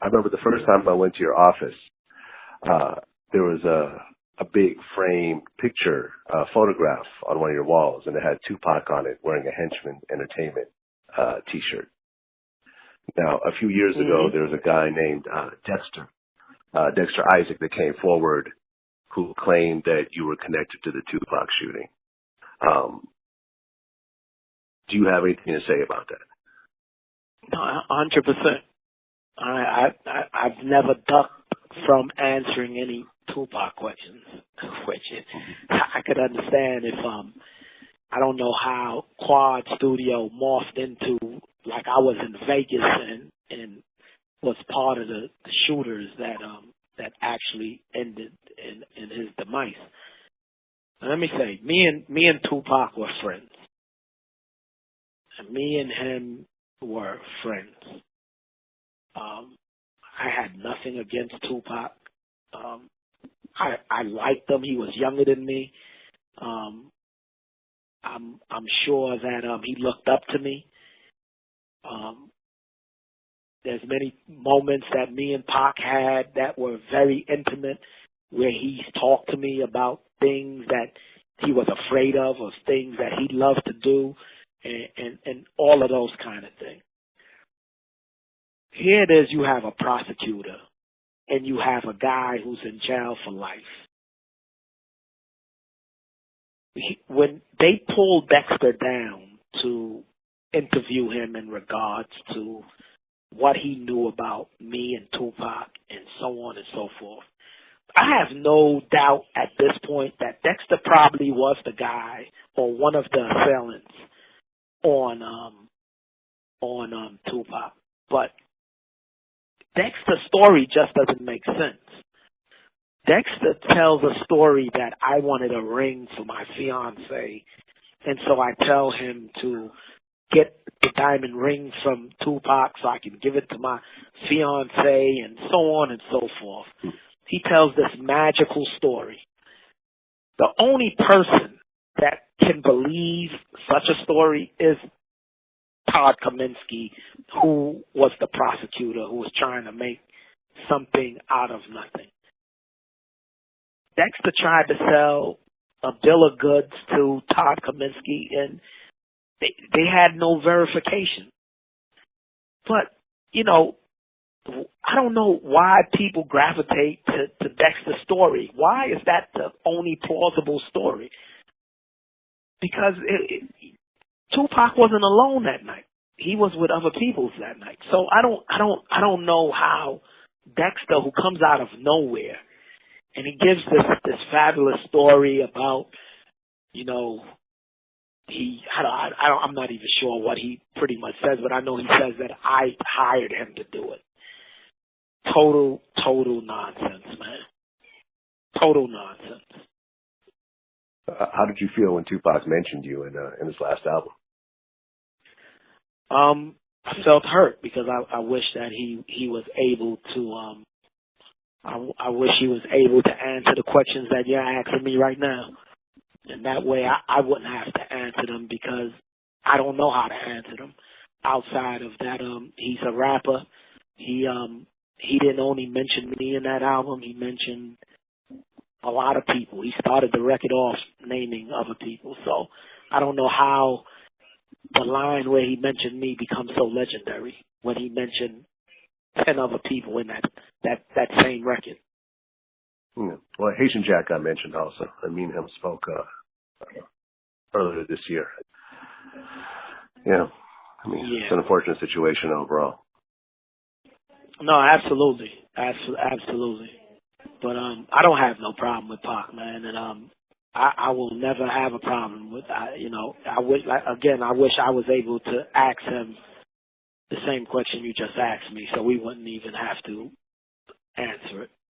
remember the first time I went to your office, there was a big framed picture, photograph on one of your walls, and it had Tupac on it wearing a Henchman Entertainment T-shirt. Now, a few years ago, there was a guy named Dexter Isaac that came forward who claimed that you were connected to the Tupac shooting. Do you have anything to say about that? No, 100%. I've never ducked from answering any Tupac questions. I could understand if I don't know how Quad Studio morphed into, like, I was in Vegas and was part of the shooters that actually ended in his demise. Now, let me say, me and Tupac were friends. And me and him were friends. I had nothing against Tupac. I liked him. He was younger than me. I'm sure that he looked up to me. There's many moments that me and Pac had that were very intimate, where he's talked to me about things that he was afraid of, or things that he loved to do, and all of those kind of things. Here it is, you have a prosecutor, and you have a guy who's in jail for life. When they pulled Dexter down to interview him in regards to what he knew about me and Tupac and so on and so forth, I have no doubt at this point that Dexter probably was the guy or one of the assailants on Tupac. But Dexter's story just doesn't make sense. Dexter tells a story that I wanted a ring for my fiance, and so I tell him to get the diamond ring from Tupac so I can give it to my fiance, and so on and so forth. He tells this magical story. The only person that can believe such a story is Todd Kaminsky, who was the prosecutor who was trying to make something out of nothing. Dexter tried to sell a bill of goods to Todd Kaminsky, and they had no verification. But, you know, I don't know why people gravitate to Dexter's story. Why is that the only plausible story? Because Tupac wasn't alone that night. He was with other people that night. So I don't know how Dexter, who comes out of nowhere, and he gives this fabulous story about, you know, I'm not even sure what he pretty much says, but I know he says that I hired him to do it. Total nonsense, man. Total nonsense. How did you feel when Tupac mentioned you in his last album? I felt hurt because I wish that he was able to. I wish he was able to answer the questions that you're asking me right now, and that way I wouldn't have to answer them, because I don't know how to answer them. Outside of that, he's a rapper. He didn't only mention me in that album. He mentioned a lot of people. He started the record off naming other people. So I don't know how the line where he mentioned me becomes so legendary when he mentioned 10 other people in that same record. Yeah. Well, Haitian Jack got mentioned also. I mean, him spoke earlier this year. Yeah. I mean, It's an unfortunate situation overall. No, absolutely. Absolutely. But I don't have no problem with Pac, man, and I will never have a problem with I wish I was able to ask him the same question you just asked me, so we wouldn't even have to answer it.